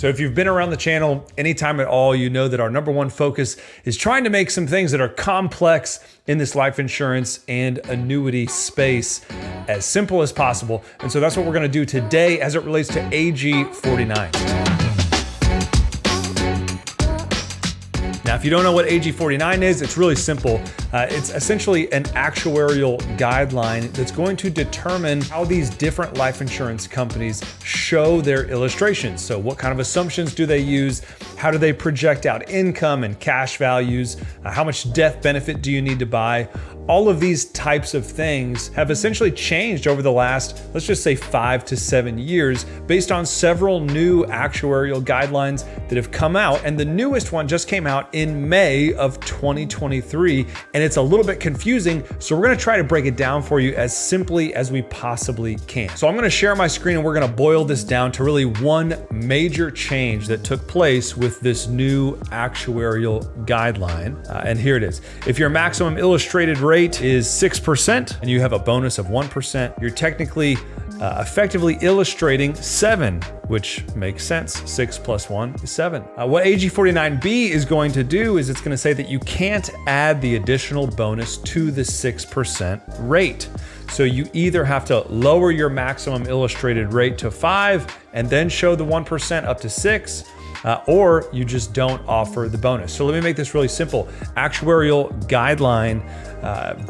So if you've been around the channel anytime at all, you know that our number one focus is trying to make some things that are complex in this life insurance and annuity space as simple as possible. And so that's what we're gonna do today as it relates to AG49. Now, if you don't know what AG49 is, it's really simple. It's essentially an actuarial guideline that's going to determine how these different life insurance companies show their illustrations. So what kind of assumptions do they use? How do they project out income and cash values? How much death benefit do you need to buy? All of these types of things have essentially changed over the last, let's just say 5 to 7 years, based on several new actuarial guidelines that have come out. And the newest one just came out in May of 2023, and it's a little bit confusing. So we're gonna try to break it down for you as simply as we possibly can. So I'm gonna share my screen and we're gonna boil this down to really one major change that took place with this new actuarial guideline. And here it is. If your maximum illustrated rate is 6% and you have a bonus of 1%, you're technically effectively illustrating 7, which makes sense. 6 plus 1 is 7. What AG49B is going to do is it's going to say that you can't add the additional bonus to the 6% rate. So you either have to lower your maximum illustrated rate to 5 and then show the 1% up to 6, or you just don't offer the bonus. So let me make this really simple. Actuarial guideline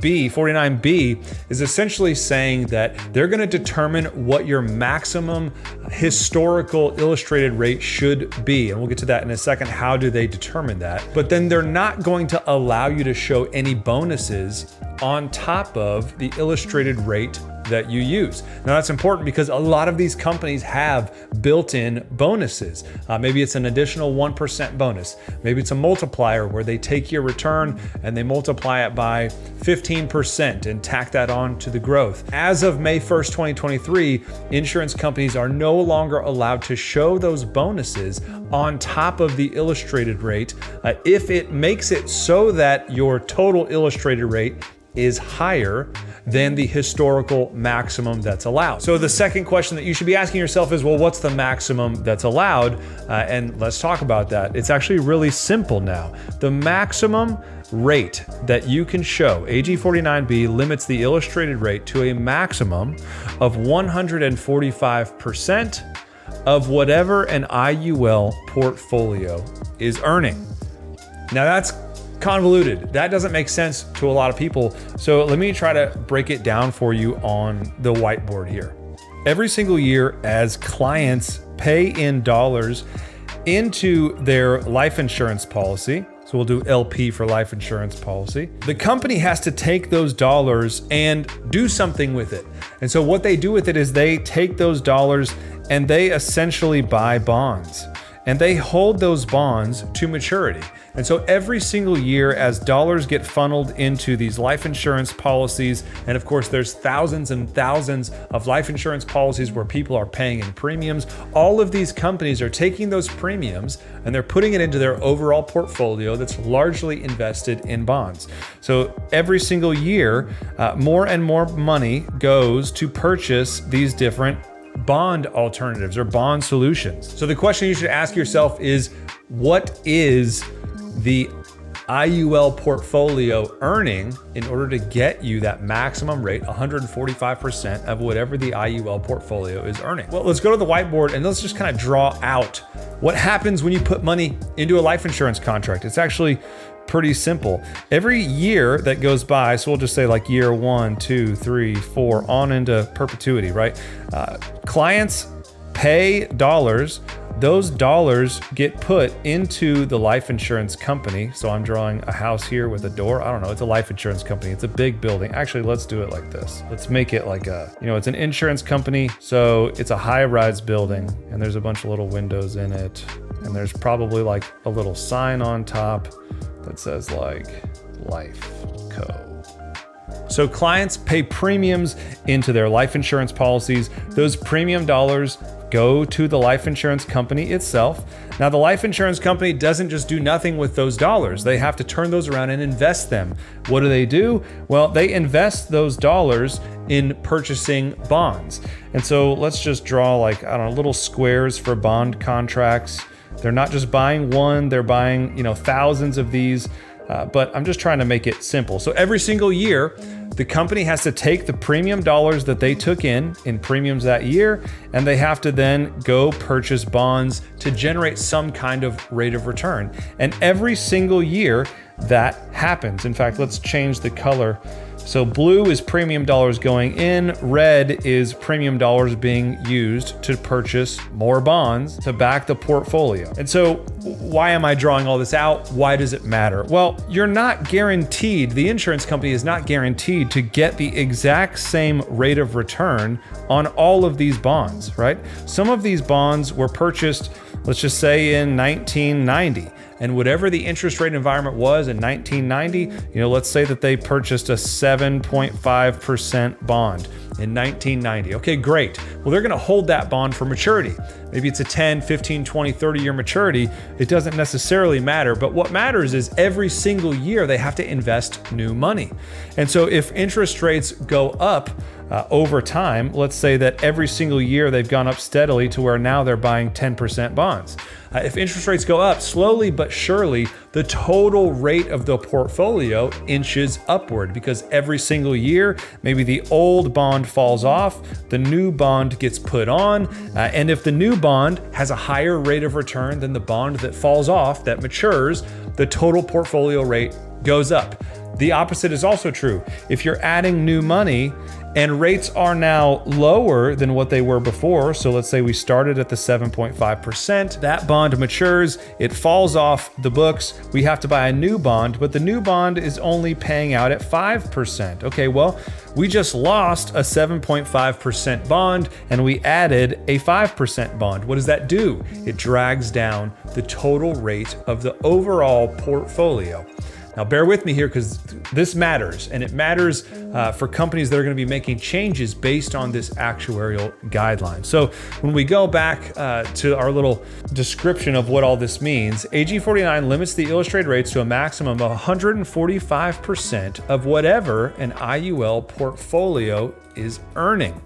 B49B is essentially saying that they're going to determine what your maximum historical illustrated rate should be. And we'll get to that in a second. How do they determine that? But then they're not going to allow you to show any bonuses on top of the illustrated rate that you use. Now that's important because a lot of these companies have built-in bonuses. Maybe it's an additional 1% bonus. Maybe it's a multiplier where they take your return and they multiply it by 15% and tack that on to the growth. As of May 1st, 2023, insurance companies are no longer allowed to show those bonuses on top of the illustrated rate if it makes it so that your total illustrated rate is higher than the historical maximum that's allowed. So the second question that you should be asking yourself is, well, what's the maximum that's allowed? And let's talk about that. It's actually really simple now. The maximum rate that you can show, AG49B limits the illustrated rate to a maximum of 145% of whatever an IUL portfolio is earning. Now that's convoluted. That doesn't make sense to a lot of people. So let me try to break it down for you on the whiteboard here. Every single year, as clients pay in dollars into their life insurance policy, so we'll do LP for life insurance policy, the company has to take those dollars and do something with it. And so what they do with it is they take those dollars and they essentially buy bonds. And they hold those bonds to maturity. And so every single year, as dollars get funneled into these life insurance policies, and of course there's thousands and thousands of life insurance policies where people are paying in premiums, all of these companies are taking those premiums and they're putting it into their overall portfolio that's largely invested in bonds. So every single year, more and more money goes to purchase these different bond alternatives or bond solutions. So the question you should ask yourself is, what is the IUL portfolio earning in order to get you that maximum rate, 145% of whatever the IUL portfolio is earning? Well, let's go to the whiteboard and let's just kind of draw out what happens when you put money into a life insurance contract. It's actually pretty simple. Every year that goes by, so we'll just say like year 1, 2, 3, 4, on into perpetuity, right? Clients pay dollars. Those dollars get put into the life insurance company. So I'm drawing a house here with a door. I don't know, it's a life insurance company. It's a big building. Actually, let's do it like this. Let's make it like it's an insurance company. So it's a high-rise building and there's a bunch of little windows in it. And there's probably like a little sign on top that says like Life Co. So clients pay premiums into their life insurance policies. Those premium dollars go to the life insurance company itself. Now, the life insurance company doesn't just do nothing with those dollars. They have to turn those around and invest them. What do? Well, they invest those dollars in purchasing bonds. And so let's just draw like, I don't know, little squares for bond contracts. They're not just buying one, they're buying, thousands of these. But I'm just trying to make it simple. So every single year, the company has to take the premium dollars that they took in premiums that year, and they have to then go purchase bonds to generate some kind of rate of return. And every single year that happens. In fact, let's change the color. So blue is premium dollars going in, red is premium dollars being used to purchase more bonds to back the portfolio. And so why am I drawing all this out? Why does it matter? Well, you're not guaranteed, the insurance company is not guaranteed to get the exact same rate of return on all of these bonds, right? Some of these bonds were purchased, let's just say in 1990. And whatever the interest rate environment was in 1990, let's say that they purchased a 7.5% bond in 1990. Okay, great. Well, they're going to hold that bond for maturity. Maybe it's a 10, 15, 20, 30-year maturity. It doesn't necessarily matter. But what matters is every single year they have to invest new money. And so if interest rates go up over time, let's say that every single year they've gone up steadily to where now they're buying 10% bonds. If interest rates go up slowly but surely, the total rate of the portfolio inches upward because every single year, maybe the old bond falls off, the new bond gets put on, and if the new bond has a higher rate of return than the bond that falls off, that matures, the total portfolio rate goes up. The opposite is also true. If you're adding new money and rates are now lower than what they were before, so let's say we started at the 7.5%, that bond matures, it falls off the books, we have to buy a new bond, but the new bond is only paying out at 5%. Okay, well, we just lost a 7.5% bond and we added a 5% bond. What does that do? It drags down the total rate of the overall portfolio. Now, bear with me here because this matters, and it matters for companies that are going to be making changes based on this actuarial guideline. So when we go back to our little description of what all this means, AG49 limits the illustrated rates to a maximum of 145% of whatever an IUL portfolio is earning.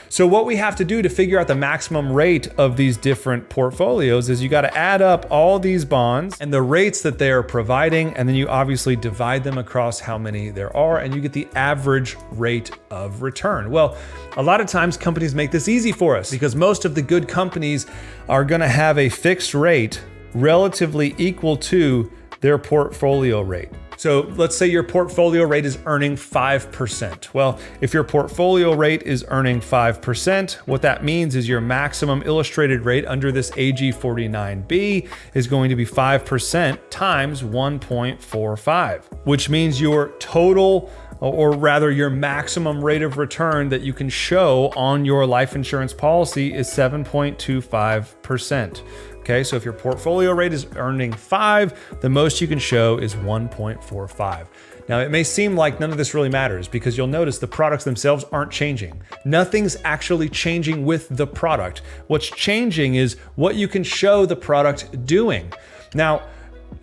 So what we have to do to figure out the maximum rate of these different portfolios is you got to add up all these bonds and the rates that they are providing, and then you obviously divide them across how many there are, and you get the average rate of return. Well, a lot of times companies make this easy for us because most of the good companies are going to have a fixed rate relatively equal to their portfolio rate. So let's say your portfolio rate is earning 5%. Well, if your portfolio rate is earning 5%, what that means is your maximum illustrated rate under this AG49B is going to be 5% times 1.45, which means your total, or rather your maximum rate of return that you can show on your life insurance policy is 7.25%. Okay, so if your portfolio rate is earning 5, the most you can show is 1.45. Now, it may seem like none of this really matters because you'll notice the products themselves aren't changing. Nothing's actually changing with the product. What's changing is what you can show the product doing. Now,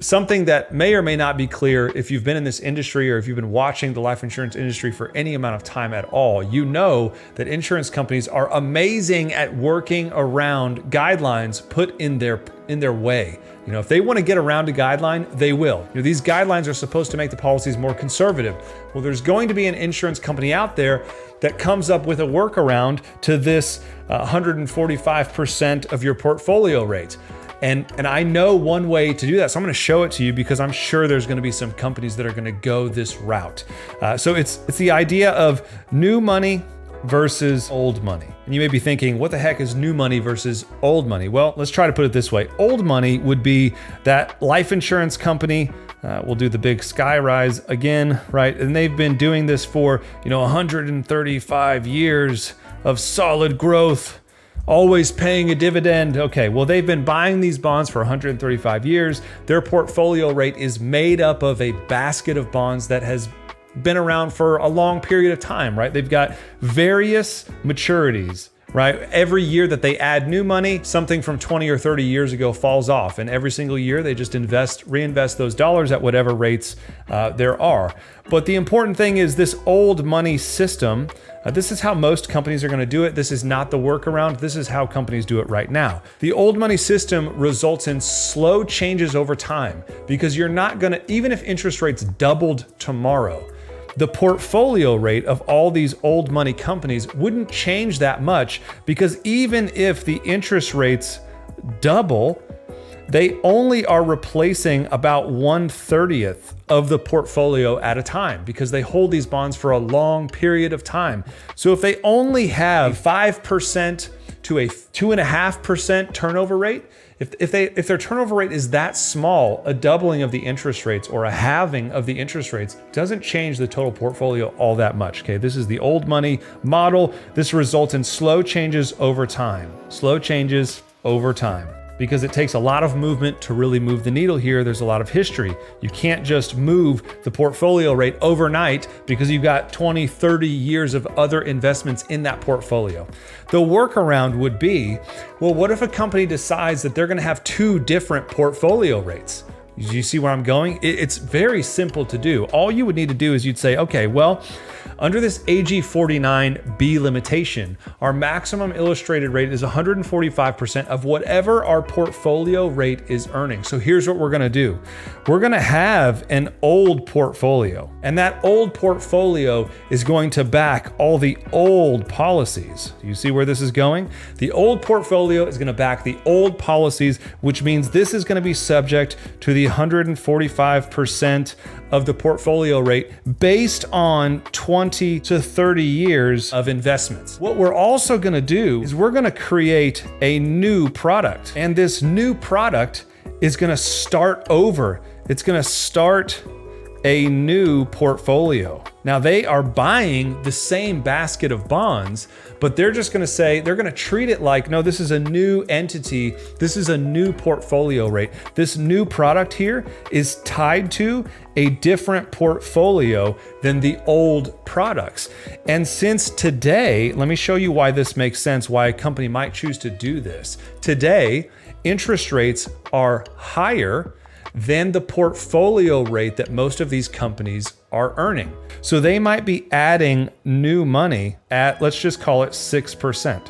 something that may or may not be clear if you've been in this industry or if you've been watching the life insurance industry for any amount of time at all, you know that insurance companies are amazing at working around guidelines put in their way. If they want to get around a guideline, they will. These guidelines are supposed to make the policies more conservative. Well, there's going to be an insurance company out there that comes up with a workaround to this 145% of your portfolio rate. And I know one way to do that. So I'm going to show it to you because I'm sure there's going to be some companies that are going to go this route. So it's the idea of new money versus old money. And you may be thinking, what the heck is new money versus old money? Well, let's try to put it this way. Old money would be that life insurance company. We'll do the big sky rise again, right? And they've been doing this for, 135 years of solid growth, always paying a dividend. Okay, well, they've been buying these bonds for 135 years. Their portfolio rate is made up of a basket of bonds that has been around for a long period of time, right? They've got various maturities right? Every year that they add new money, something from 20 or 30 years ago falls off. And every single year they just reinvest those dollars at whatever rates there are. But the important thing is this old money system, this is how most companies are going to do it. This is not the workaround. This is how companies do it right now. The old money system results in slow changes over time because you're not going to, even if interest rates doubled tomorrow, the portfolio rate of all these old money companies wouldn't change that much because even if the interest rates double, they only are replacing about 1/30th of the portfolio at a time because they hold these bonds for a long period of time. So if they only have 5% to a 2.5% turnover rate, if their turnover rate is that small, a doubling of the interest rates or a halving of the interest rates doesn't change the total portfolio all that much. Okay, this is the old money model. This results in slow changes over time. Slow changes over time. Because it takes a lot of movement to really move the needle here. There's a lot of history. You can't just move the portfolio rate overnight because you've got 20, 30 years of other investments in that portfolio. The workaround would be, well, what if a company decides that they're going to have two different portfolio rates? Do you see where I'm going? It's very simple to do. All you would need to do is you'd say, okay, well, under this AG49B limitation, our maximum illustrated rate is 145% of whatever our portfolio rate is earning. So here's what we're gonna do. We're gonna have an old portfolio, and that old portfolio is going to back all the old policies. Do you see where this is going? The old portfolio is gonna back the old policies, which means this is gonna be subject to the 145% of the portfolio rate based on 20 to 30 years of investments. What we're also gonna do is we're gonna create a new product, and this new product is gonna start over. It's gonna start a new portfolio. Now they are buying the same basket of bonds, but they're just gonna say, they're gonna treat it like, no, this is a new entity. This is a new portfolio rate. This new product here is tied to a different portfolio than the old products. And since today, let me show you why this makes sense, why a company might choose to do this. Today, interest rates are higher than the portfolio rate that most of these companies are earning. So they might be adding new money at, let's just call it 6%.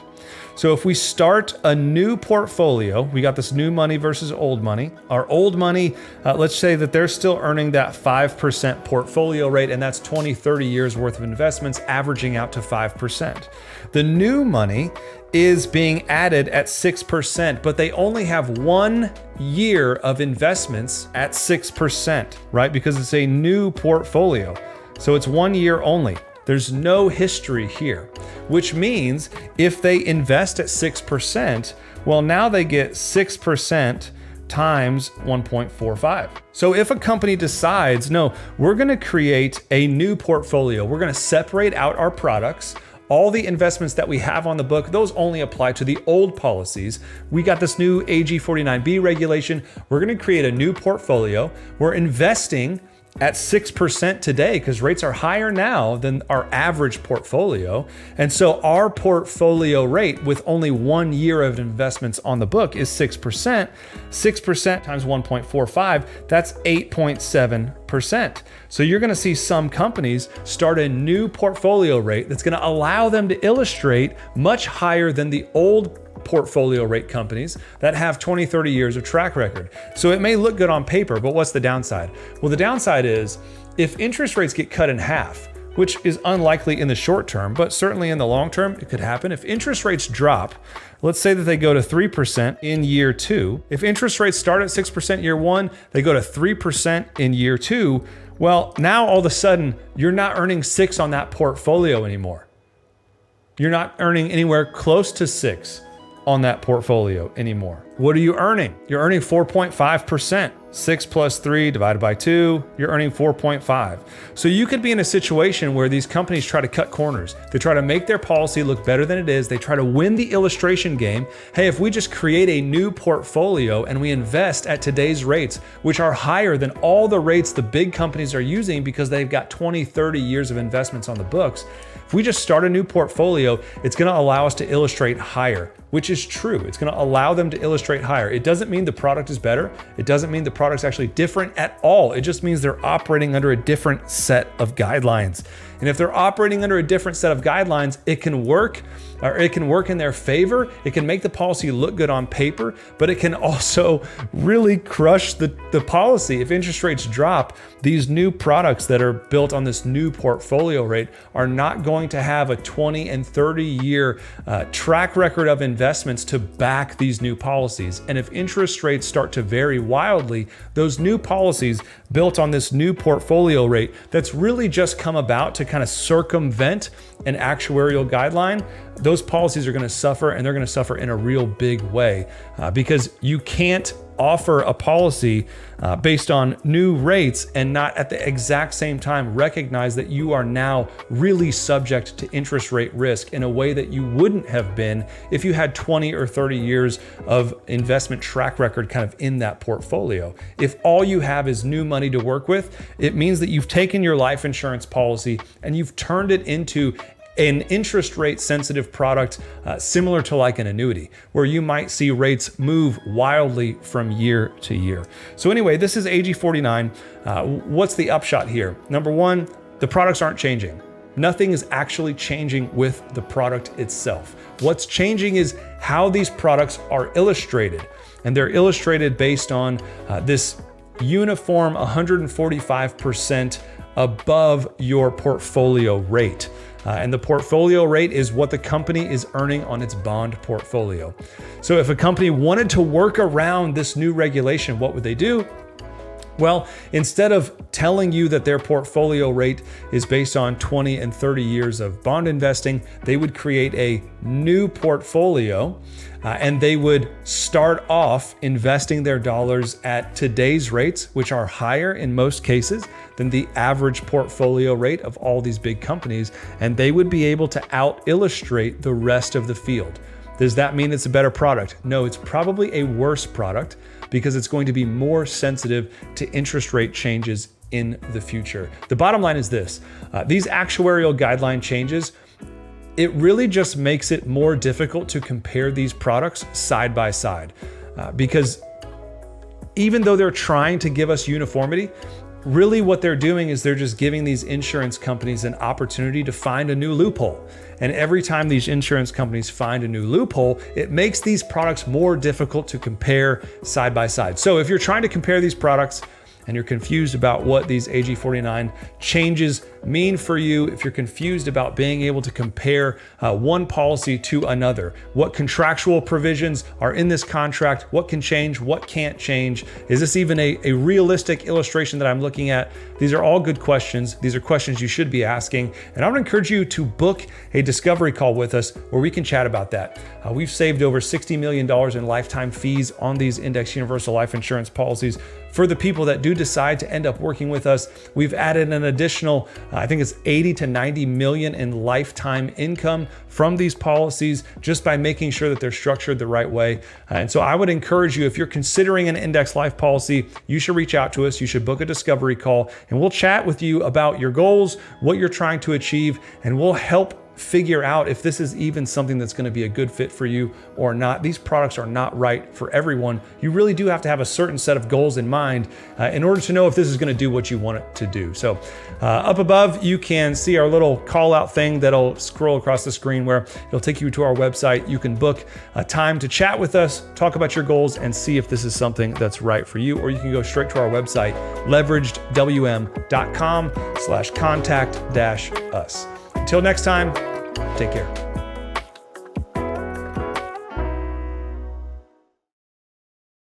So if we start a new portfolio, we got this new money versus old money. Our old money, let's say that they're still earning that 5% portfolio rate, and that's 20, 30 years worth of investments averaging out to 5%. The new money is being added at 6%, but they only have 1 year of investments at 6%, right? Because it's a new portfolio. So it's 1 year only. There's no history here, which means if they invest at 6%, well, now they get 6% times 1.45. So if a company decides, no, we're gonna create a new portfolio, we're gonna separate out our products, all the investments that we have on the book, those only apply to the old policies. We got this new AG49B regulation. We're gonna create a new portfolio. We're investing at 6% today because rates are higher now than our average portfolio. And so our portfolio rate with only 1 year of investments on the book is 6%. 6% times 1.45, that's 8.7%. So you're gonna see some companies start a new portfolio rate that's gonna allow them to illustrate much higher than the old portfolio rate companies that have 20, 30 years of track record. So it may look good on paper, but what's the downside? Well, the downside is if interest rates get cut in half, which is unlikely in the short term, but certainly in the long term, it could happen. If interest rates drop, let's say that they go to 3% in year 2. If interest rates start at 6% year 1, they go to 3% in year 2. Well, now all of a sudden, you're not earning 6 on that portfolio anymore. You're not earning anywhere close to 6 on that portfolio anymore. What are you earning? You're earning 4.5%. 6 plus 3 divided by 2, you're earning 4.5. So you could be in a situation where these companies try to cut corners. They try to make their policy look better than it is. They try to win the illustration game. Hey, if we just create a new portfolio and we invest at today's rates, which are higher than all the rates the big companies are using because they've got 20, 30 years of investments on the books. If we just start a new portfolio, it's going to allow us to illustrate higher, which is true. It's going to allow them to illustrate higher. It doesn't mean the product is better. It doesn't mean the product's actually different at all. It just means they're operating under a different set of guidelines. And if they're operating under a different set of guidelines, it can work, or it can work in their favor. It can make the policy look good on paper, but it can also really crush the policy. If interest rates drop, these new products that are built on this new portfolio rate are not going to have a 20 and 30 year track record of investments to back these new policies. And if interest rates start to vary wildly, those new policies built on this new portfolio rate that's really just come about to kind of circumvent an actuarial guideline, those policies are going to suffer, and they're going to suffer in a real big way because you can't offer a policy based on new rates and not at the exact same time recognize that you are now really subject to interest rate risk in a way that you wouldn't have been if you had 20 or 30 years of investment track record kind of in that portfolio. If all you have is new money to work with, it means that you've taken your life insurance policy and you've turned it into an interest rate sensitive product similar to like an annuity, where you might see rates move wildly from year to year. So anyway, this is AG49. What's the upshot here? Number one, the products aren't changing. Nothing is actually changing with the product itself. What's changing is how these products are illustrated. And they're illustrated based on this uniform 145% above your portfolio rate. And the portfolio rate is what the company is earning on its bond portfolio. So if a company wanted to work around this new regulation, what would they do? Well, instead of telling you that their portfolio rate is based on 20 and 30 years of bond investing, they would create a new portfolio and they would start off investing their dollars at today's rates, which are higher in most cases than the average portfolio rate of all these big companies. And they would be able to out-illustrate the rest of the field. Does that mean it's a better product? No, it's probably a worse product because it's going to be more sensitive to interest rate changes in the future. The bottom line is this, these actuarial guideline changes, it really just makes it more difficult to compare these products side by side because even though they're trying to give us uniformity, really what they're doing is they're just giving these insurance companies an opportunity to find a new loophole. And every time these insurance companies find a new loophole, it makes these products more difficult to compare side by side. So if you're trying to compare these products and you're confused about what these AG49 changes mean for you, if you're confused about being able to compare one policy to another, what contractual provisions are in this contract, what can change, what can't change, is this even a realistic illustration that I'm looking at? These are all good questions. These are questions you should be asking. And I would encourage you to book a discovery call with us where we can chat about that. We've saved over $60 million in lifetime fees on these index universal life insurance policies. For the people that do decide to end up working with us, we've added an additional, I think it's 80 to 90 million in lifetime income from these policies just by making sure that they're structured the right way. And so I would encourage you, if you're considering an index life policy, you should reach out to us. You should book a discovery call and we'll chat with you about your goals, what you're trying to achieve, and we'll help figure out if this is even something that's going to be a good fit for you or not. These products are not right for everyone. You really do have to have a certain set of goals in mind in order to know if this is going to do what you want it to do. So up above, you can see our little call out thing that'll scroll across the screen where it'll take you to our website. You can book a time to chat with us, talk about your goals, and see if this is something that's right for you. Or you can go straight to our website, leveragedwm.com/contact-us. Until next time, take care.